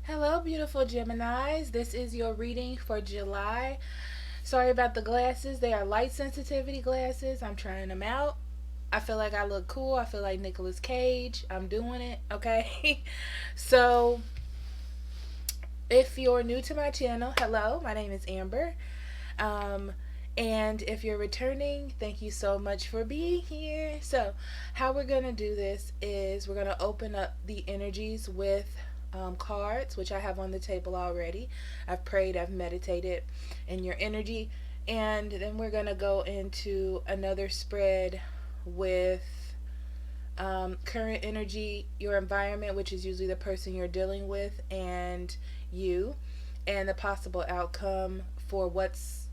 Hello, beautiful Geminis. This is your reading for July. Sorry about the glasses. They are light sensitivity glasses. I'm trying them out. I feel like I look cool. I feel like Nicolas Cage. I'm doing it, okay? So, if you're new to my channel, hello. My name is Amber. Um, and if you're returning, thank you so much for being here. So, how we're going to do this is we're going to open up the energies with cards, which I have on the table already. I've prayed, I've meditated in your energy. And then we're going to go into another spread with current energy, your environment, which is usually the person you're dealing with, and you, and the possible outcome for what's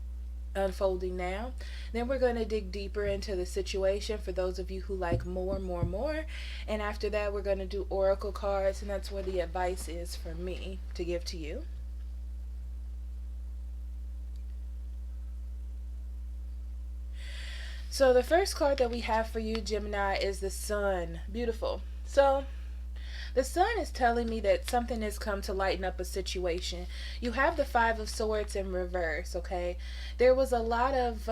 unfolding now. Then we're going to dig deeper into the situation for those of you who like more. And after that, we're going to do oracle cards, and that's where the advice is for me to give to you. So the first card that we have for you, Gemini, is the Sun. Beautiful. So the Sun is telling me that something has come to lighten up a situation. You have the Five of Swords in reverse, okay? There was a lot of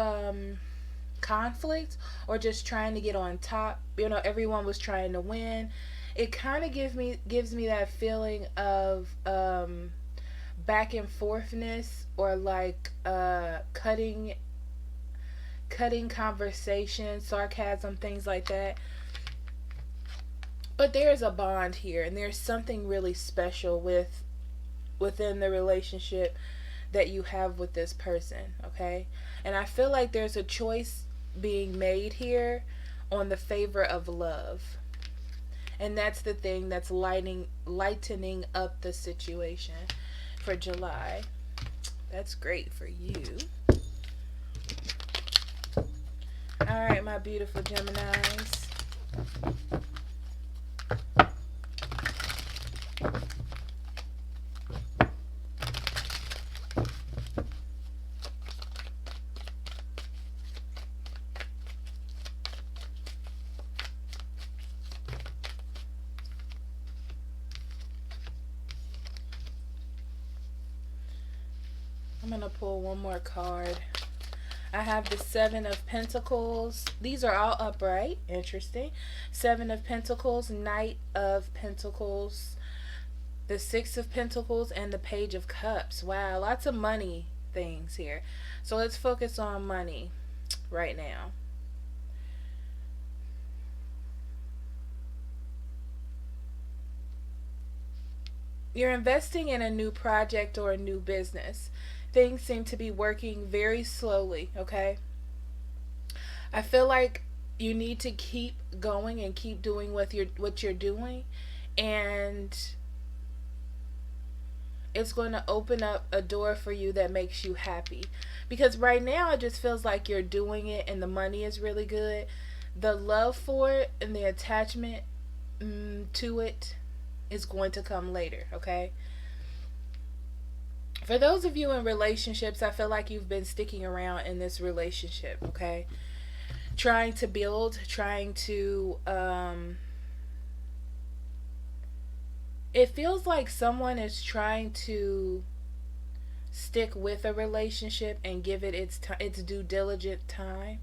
conflict or just trying to get on top. You know, everyone was trying to win. It kind of gives me that feeling of back and forthness, or like cutting conversation, sarcasm, things like that. But there's a bond here, and there's something really special within the relationship that you have with this person, okay? And I feel like there's a choice being made here on the favor of love. And that's the thing that's lightening up the situation for July. That's great for you. All right, my beautiful Geminis. I'm going to pull one more card. I have the Seven of Pentacles. These are all upright. Interesting. Seven of Pentacles, Knight of Pentacles, the Six of Pentacles, and the Page of Cups. Wow, lots of money things here. So let's focus on money right now. You're investing in a new project or a new business. Things seem to be working very slowly, okay? I feel like you need to keep going and keep doing what you're doing, and it's going to open up a door for you that makes you happy. Because right now it just feels like you're doing it and the money is really good. The love for it and the attachment to it is going to come later, okay? For those of you in relationships, I feel like you've been sticking around in this relationship, okay? Trying to build, trying to, it feels like someone is trying to stick with a relationship and give it its due diligent time.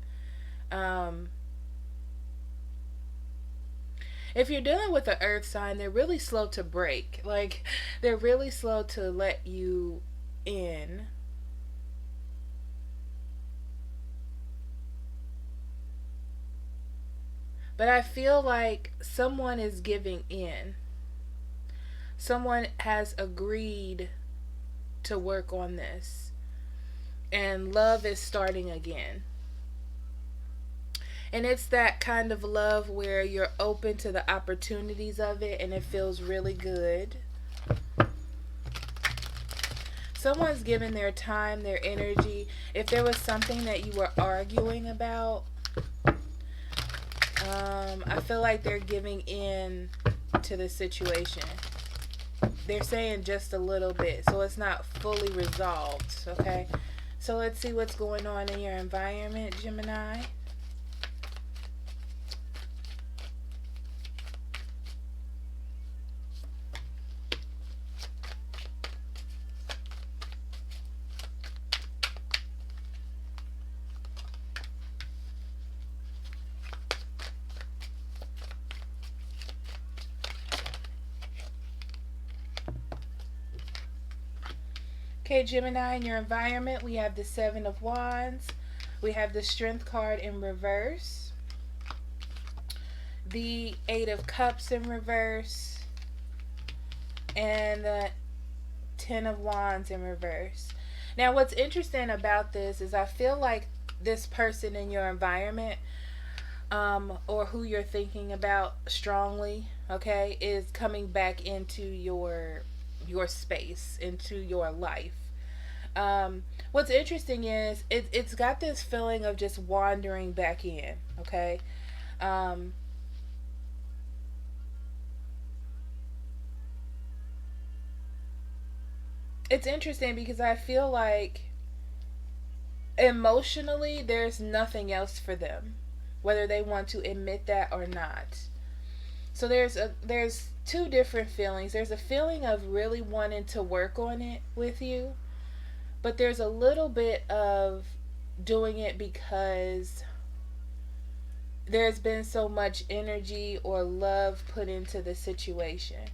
If you're dealing with an earth sign, they're really slow to break. Like, they're really slow to let you in. But I feel like someone is giving in. Someone has agreed to work on this. And love is starting again. And it's that kind of love where you're open to the opportunities of it and it feels really good. Someone's giving their time, their energy. If there was something that you were arguing about, I feel like they're giving in to the situation. They're saying just a little bit, so it's not fully resolved, okay? So let's see what's going on in your environment, Gemini. Okay, Gemini, in your environment, we have the Seven of Wands. We have the Strength card in reverse. The Eight of Cups in reverse. And the Ten of Wands in reverse. Now, what's interesting about this is I feel like this person in your environment, or who you're thinking about strongly, okay, is coming back into your space, into your life. What's interesting is it's got this feeling of just wandering back in, okay? Um, it's interesting because I feel like emotionally there's nothing else for them, whether they want to admit that or not. So there's two different feelings. There's a feeling of really wanting to work on it with you, but there's a little bit of doing it because there's been so much energy or love put into the situation.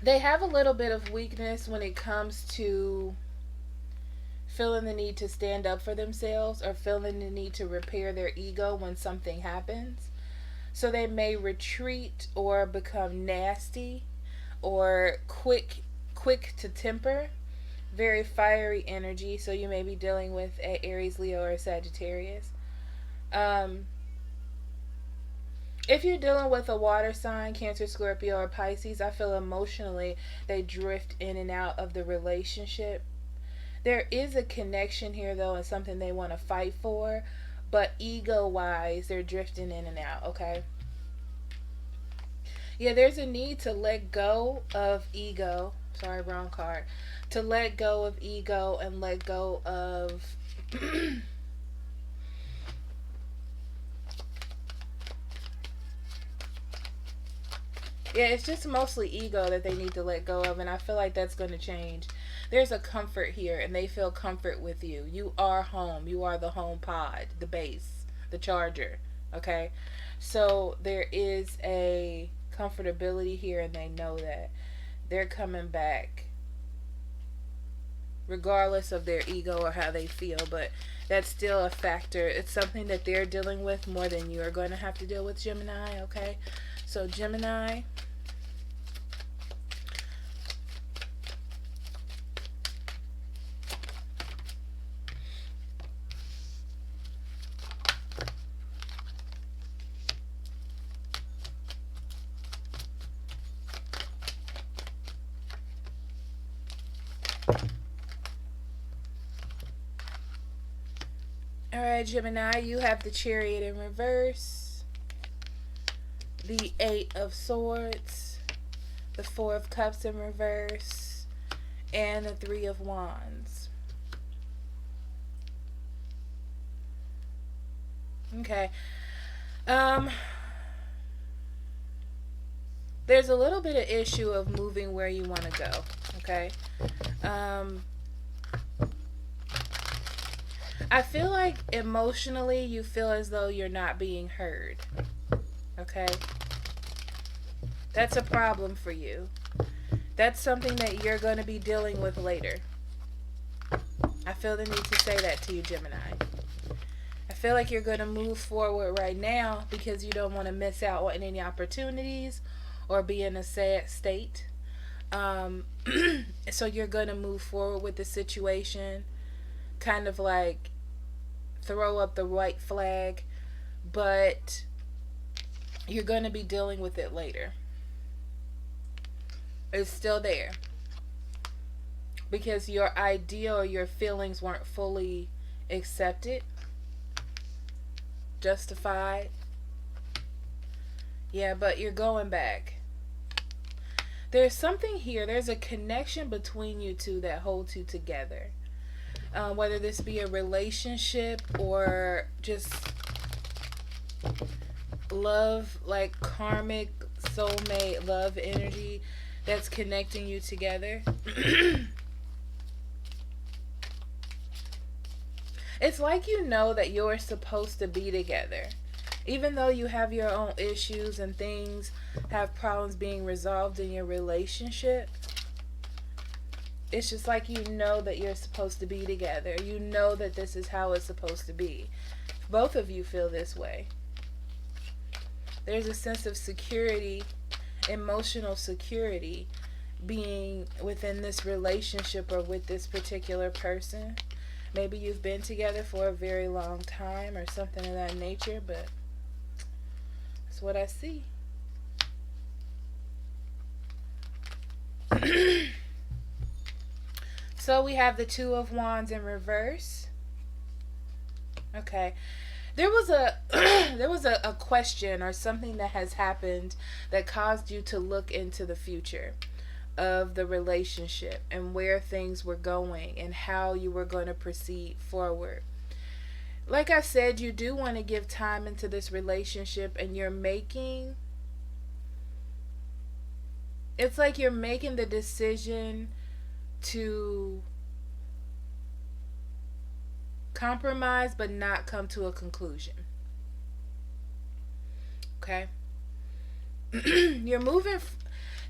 They have a little bit of weakness when it comes to feeling the need to stand up for themselves or feeling the need to repair their ego when something happens. So they may retreat or become nasty or quick to temper. Very fiery energy, so you may be dealing with a Aries, Leo, or Sagittarius. Um, if you're dealing with a water sign, Cancer, Scorpio, or Pisces, I feel emotionally they drift in and out of the relationship. There is a connection here, though, and something they want to fight for, but ego-wise, they're drifting in and out, okay? Yeah, there's a need to let go of ego. Sorry, wrong card. To let go of ego and let go of yeah, it's just mostly ego that they need to let go of, and I feel like that's going to change. There's a comfort here, and they feel comfort with you. You are home. You are the home pod, the base, the charger. Okay? So there is a comfortability here, and they know that they're coming back regardless of their ego or how they feel, but that's still a factor. It's something that they're dealing with more than you are going to have to deal with, Gemini. Okay? So Gemini, all right, Gemini, you have the Chariot in reverse, the Eight of Swords, the Four of Cups in reverse, and the Three of Wands. Okay. There's a little bit of issue of moving where you want to go. Okay. I feel like emotionally you feel as though you're not being heard. Okay. That's a problem for you. That's something that you're going to be dealing with later. I feel the need to say that to you, Gemini. I feel like you're going to move forward right now because you don't want to miss out on any opportunities or be in a sad state. So you're going to move forward with the situation, kind of like throw up the white flag, but you're going to be dealing with it later. It's still there because your idea or your feelings weren't fully accepted, justified. Yeah, but you're going back. There's something here. There's a connection between you two that holds you together. Whether this be a relationship or just love, like karmic soulmate love energy that's connecting you together. It's like you know that you're supposed to be together. Even though you have your own issues and things have problems being resolved in your relationship, It's just like you know that you're supposed to be together. You know that this is how it's supposed to be. Both of you feel this way. There's a sense of security, emotional security, being within this relationship or with this particular person. Maybe you've been together for a very long time or something of that nature, but that's what I see. So we have the Two of Wands in reverse. Okay. There was a there was a question or something that has happened that caused you to look into the future of the relationship and where things were going and how you were going to proceed forward. Like I said, you do want to give time into this relationship, and it's like you're making the decision to compromise but not come to a conclusion. Okay? You're moving.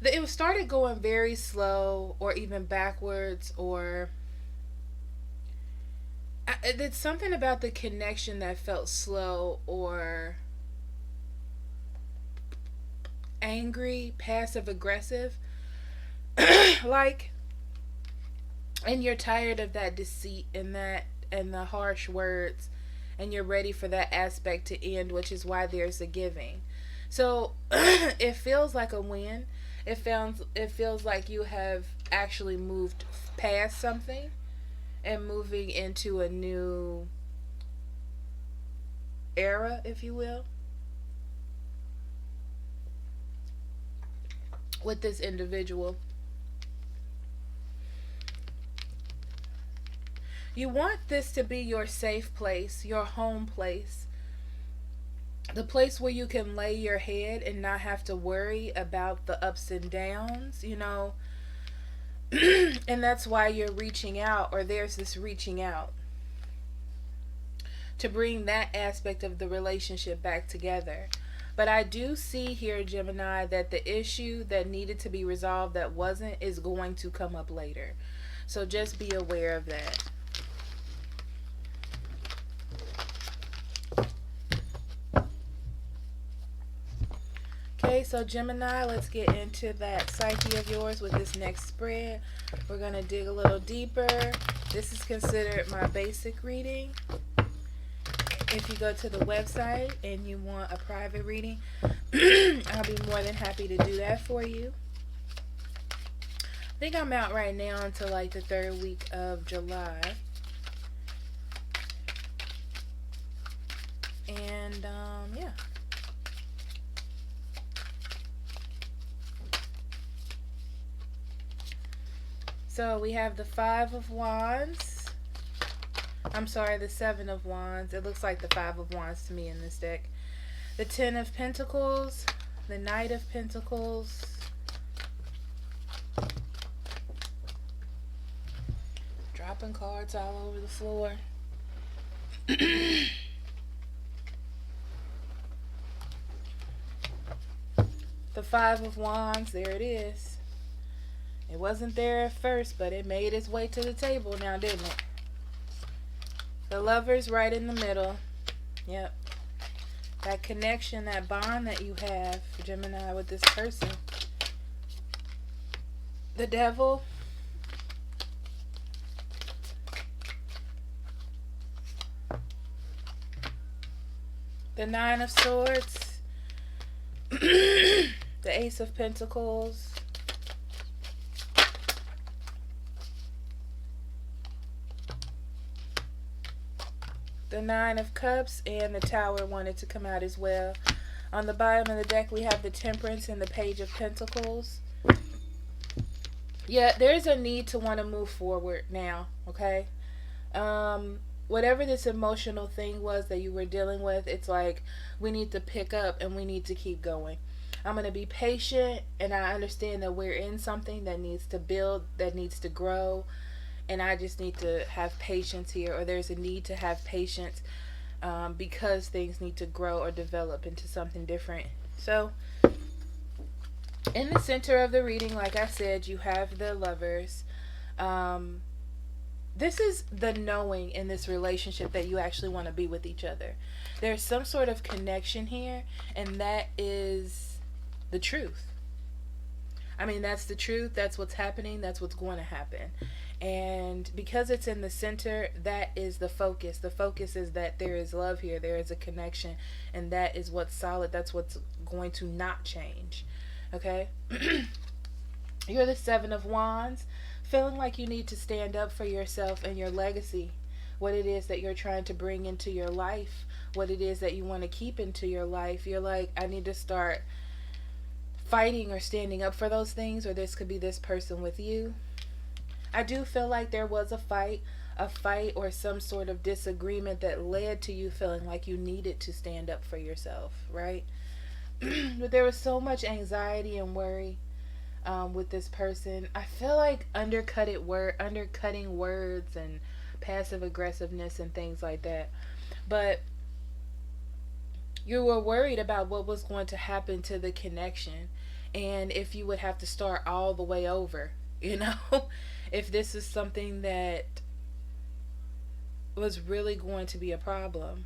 It started going very slow or even backwards, or it's something about the connection that felt slow or angry, passive aggressive. Like, and you're tired of that deceit and the harsh words, and you're ready for that aspect to end, which is why there's a giving. So it feels like a win. It feels like you have actually moved past something and moving into a new era, if you will, with this individual. You want this to be your safe place, your home place, the place where you can lay your head and not have to worry about the ups and downs, and that's why you're reaching out, or there's this reaching out to bring that aspect of the relationship back together. But I do see here, Gemini, that the issue that needed to be resolved that wasn't is going to come up later. So just be aware of that. Okay, so Gemini, let's get into that psyche of yours with this next spread. We're going to dig a little deeper. This is considered my basic reading. If you go to the website and you want a private reading, I'll be more than happy to do that for you. I think I'm out right now until like the 3rd week of July. And yeah. So we have the 5 of Wands. I'm sorry, the 7 of Wands. It looks like the 5 of Wands to me in this deck. The 10 of Pentacles. The Knight of Pentacles. Dropping cards all over the floor. The 5 of Wands, there it is. It wasn't there at first, but it made its way to the table now, didn't it? The Lovers right in the middle. Yep. That connection, that bond that you have, Gemini, with this person. The Devil. The 9 of Swords. The Ace of Pentacles. The 9 of Cups, and the Tower wanted to come out as well. On the bottom of the deck, we have the Temperance and the Page of Pentacles. Yeah, there's a need to want to move forward now, okay? Whatever this emotional thing was that you were dealing with, it's like we need to pick up and we need to keep going. I'm going to be patient, and I understand that we're in something that needs to build, that needs to grow. And I just need to have patience here, or there's a need to have patience because things need to grow or develop into something different. So, in the center of the reading, like I said, you have the Lovers. Um, this is the knowing in this relationship that you actually want to be with each other. There's some sort of connection here, and that is the truth. I mean, that's the truth. That's what's happening. That's what's going to happen. And because it's in the center, that is the focus. The focus is that there is love here, there is a connection, and that is what's solid. That's what's going to not change. Okay? You're the Seven of Wands, feeling like you need to stand up for yourself and your legacy. What it is that you're trying to bring into your life, what it is that you want to keep into your life. You're like, I need to start fighting or standing up for those things, or this could be this person with you. I do feel like there was a fight or some sort of disagreement that led to you feeling like you needed to stand up for yourself, right? But there was so much anxiety and worry with this person. I feel like undercutting words and passive aggressiveness and things like that. But you were worried about what was going to happen to the connection, and if you would have to start all the way over, you know, if this is something that was really going to be a problem.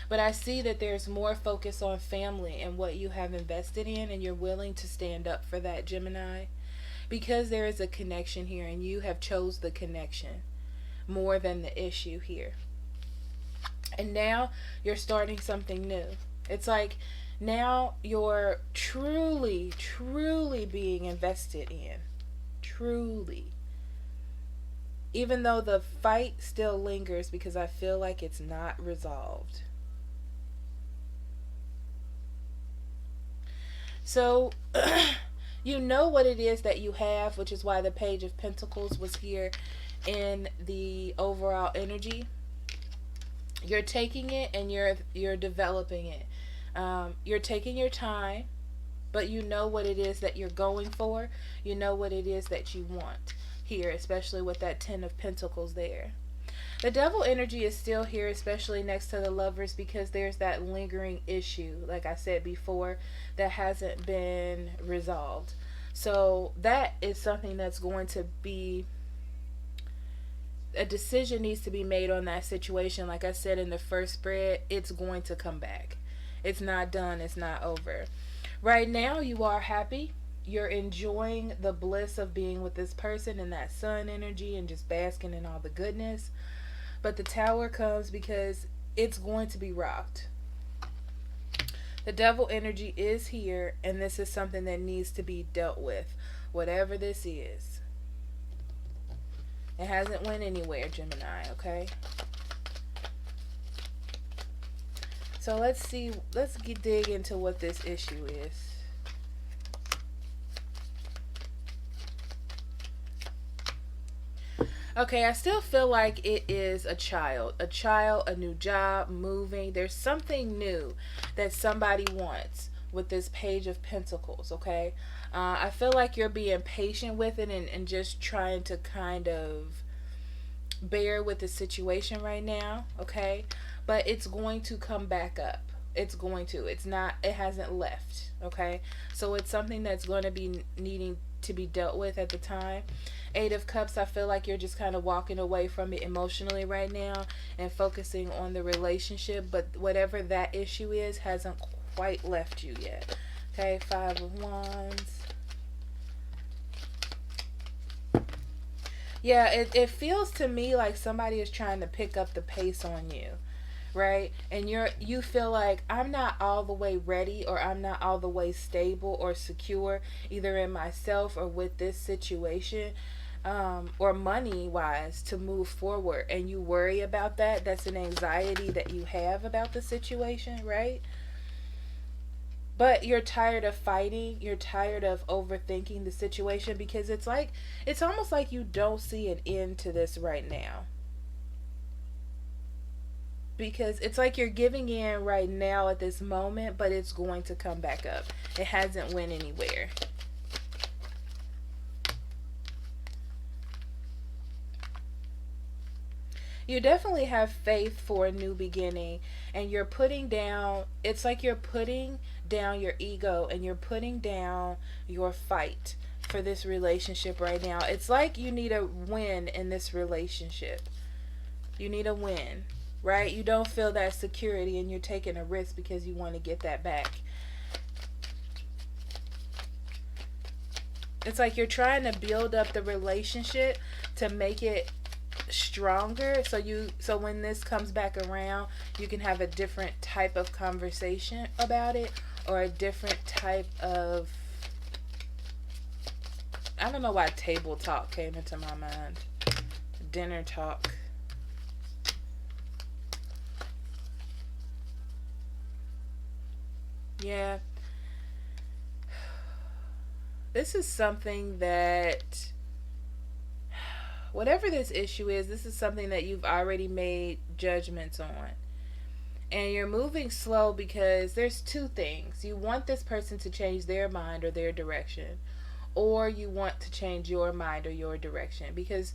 But I see that there's more focus on family and what you have invested in, and you're willing to stand up for that, Gemini, because there is a connection here and you have chose the connection more than the issue here. And now you're starting something new. It's like now you're truly, truly being invested in. Truly. Even though the fight still lingers, because I feel like it's not resolved. So, you know what it is that you have, which is why the Page of Pentacles was here in the overall energy. You're taking it and you're developing it. You're taking your time, but you know what it is that you're going for. You know what it is that you want here, especially with that Ten of Pentacles there. The Devil energy is still here, especially next to the Lovers, because there's that lingering issue, like I said before, that hasn't been resolved. So that is something that's going to be, a decision needs to be made on that situation. Like I said in the first spread, it's going to come back. It's not done. It's not over. Right now, you are happy. You're enjoying the bliss of being with this person and that sun energy and just basking in all the goodness. But the Tower comes because it's going to be rocked. The Devil energy is here, and this is something that needs to be dealt with. Whatever this is. It hasn't went anywhere, Gemini, okay? So let's dig into what this issue is. Okay, I still feel like it is a child, a new job, moving. There's something new that somebody wants with this Page of Pentacles, okay? I feel like you're being patient with it and just trying to kind of bear with the situation right now, okay? But it's going to come back up. It's going to. It's not, it hasn't left, okay? So it's something that's going to be needing to be dealt with at the time. Eight of Cups, I feel like you're just kind of walking away from it emotionally right now and focusing on the relationship, but whatever that issue is hasn't quite left you yet. Okay, Five of Wands. Yeah, it feels to me like somebody is trying to pick up the pace on you, right? And you feel like, I'm not all the way ready, or I'm not all the way stable or secure, either in myself or with this situation, or money wise, to move forward. And you worry about that. That's an anxiety that you have about the situation, right? But you're tired of fighting. You're tired of overthinking the situation, because it's almost like you don't see an end to this right now. Because it's like you're giving in right now at this moment, but it's going to come back up. It hasn't went anywhere. You definitely have faith for a new beginning, and you're putting down, it's like you're putting down your ego and you're putting down your fight for this relationship right now. It's like you need a win in this relationship. You need a win, right? You don't feel that security and you're taking a risk because you want to get that back. It's like you're trying to build up the relationship to make it stronger, so when this comes back around, you can have a different type of conversation about it, or a different type of, I don't know why table talk came into my mind. Dinner talk. Yeah. This is something that, whatever this issue is, this is something that you've already made judgments on. And you're moving slow because there's two things. You want this person to change their mind or their direction, or you want to change your mind or your direction. Because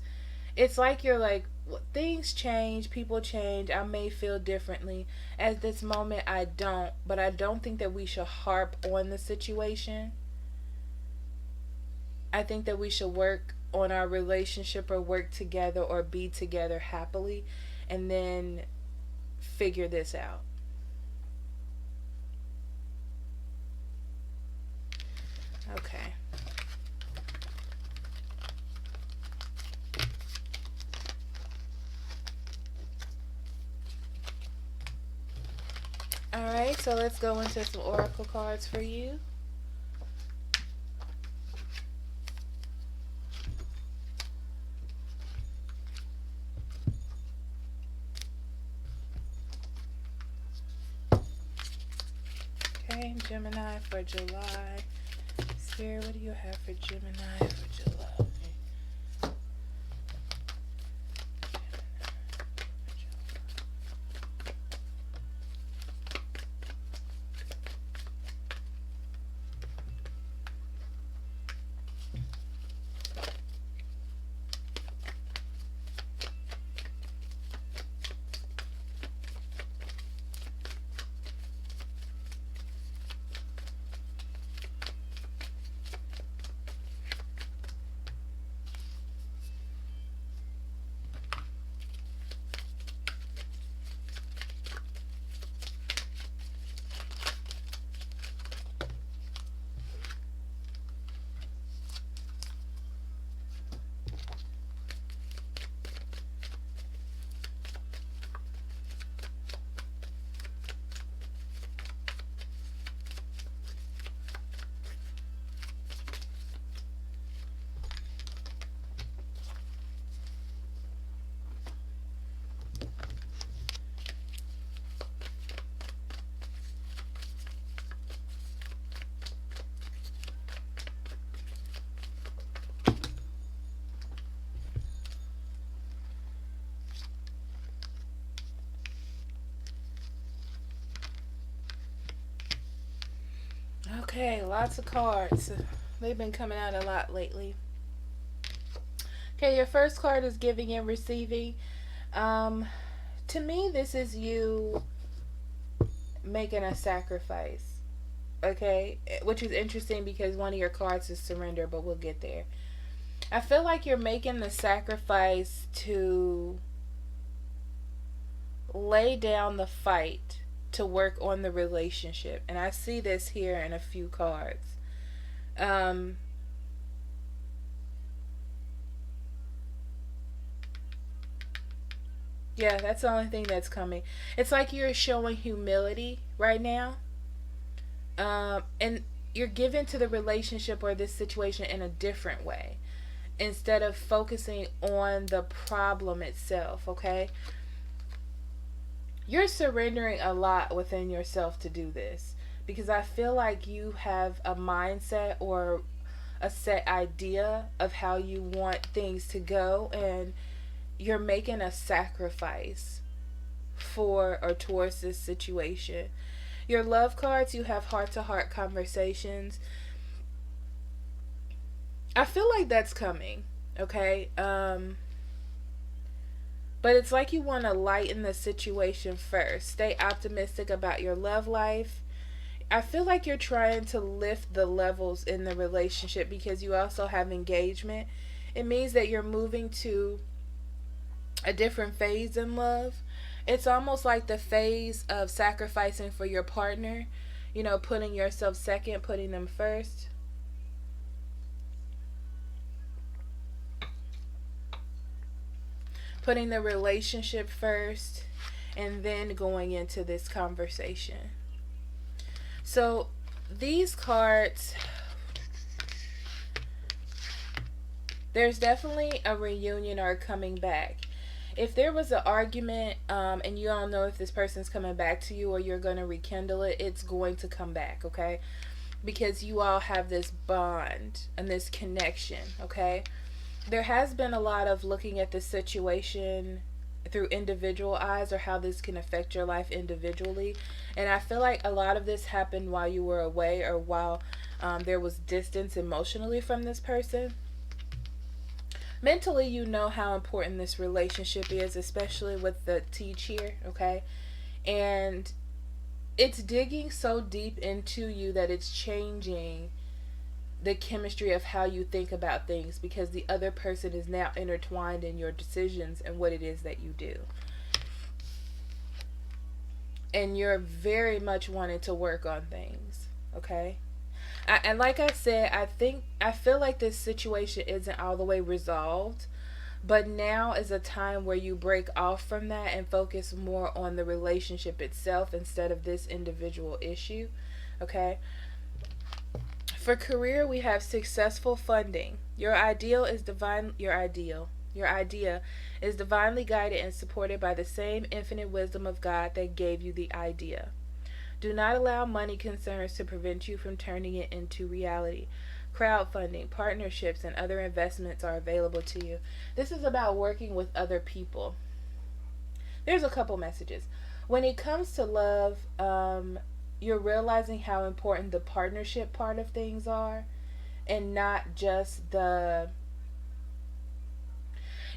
it's like you're like, things change, people change, I may feel differently. At this moment, I don't. But I don't think that we should harp on the situation. I think that we should work on our relationship, or work together, or be together happily, and then figure this out. Okay. Alright, so let's go into some oracle cards for you. Okay, Gemini for July. Spirit, what do you have for Gemini for July? Okay, lots of cards. They've been coming out a lot lately. Okay, your first card is giving and receiving. To me, this is you making a sacrifice. Okay, which is interesting because one of your cards is surrender, but we'll get there. I feel like you're making the sacrifice to lay down the fight to work on the relationship. And I see this here in a few cards. Yeah, that's the only thing that's coming. It's like you're showing humility right now. And you're giving to the relationship or this situation in a different way, instead of focusing on the problem itself, okay? You're surrendering a lot within yourself to do this, because I feel like you have a mindset or a set idea of how you want things to go, and you're making a sacrifice for or towards this situation. Your love cards, you have heart to heart conversations. I feel like that's coming, okay? But it's like you want to lighten the situation first. Stay optimistic about your love life. I feel like you're trying to lift the levels in the relationship because you also have engagement. It means that you're moving to a different phase in love. It's almost like the phase of sacrificing for your partner, you know, putting yourself second, putting them first. Putting the relationship first and then going into this conversation. So these cards, there's definitely a reunion or coming back. If there was an argument and you don't know if this person's coming back to you or you're going to rekindle it, it's going to come back, okay? Because you all have this bond and this connection, okay? There has been a lot of looking at the situation through individual eyes or how this can affect your life individually. And I feel like a lot of this happened while you were away or while there was distance emotionally from this person. Mentally, you know how important this relationship is, especially with the teach here, okay? And it's digging so deep into you that it's changing the chemistry of how you think about things because the other person is now intertwined in your decisions and what it is that you do. And you're very much wanting to work on things, okay? And like I said, I feel like this situation isn't all the way resolved, but now is a time where you break off from that and focus more on the relationship itself instead of this individual issue, okay? For career, we have successful funding. Your idea is divinely guided and supported by the same infinite wisdom of God that gave you the idea. Do not allow money concerns to prevent you from turning it into reality. Crowdfunding, partnerships, and other investments are available to you. This is about working with other people. There's a couple messages. When it comes to love, you're realizing how important the partnership part of things are and not just the...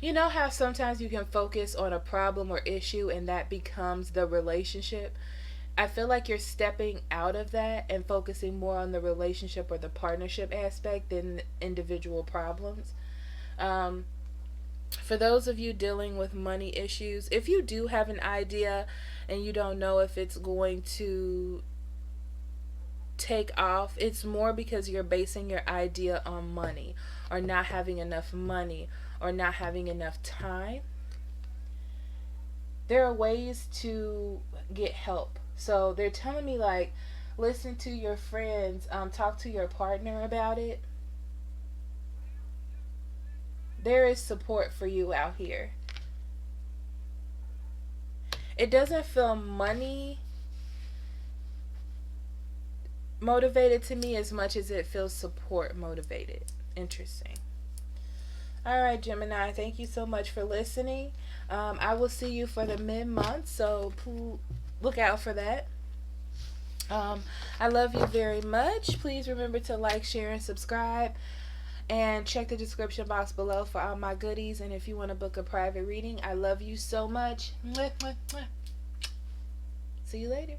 You know how sometimes you can focus on a problem or issue and that becomes the relationship? I feel like you're stepping out of that and focusing more on the relationship or the partnership aspect than individual problems. For those of you dealing with money issues, if you do have an idea and you don't know if it's going to take off, it's more because you're basing your idea on money or not having enough money or not having enough time. There are ways to get help. So they're telling me, like, listen to your friends, talk to your partner about it. There is support for you out here. It doesn't feel money motivated to me as much as it feels support motivated. Interesting. All right, Gemini, thank you so much for listening. I will see you for the mid-month, so look out for that. I love you very much. Please remember to like, share, and subscribe. And check the description box below for all my goodies. And if you want to book a private reading, I love you so much. Mwah, mwah, mwah. See you later.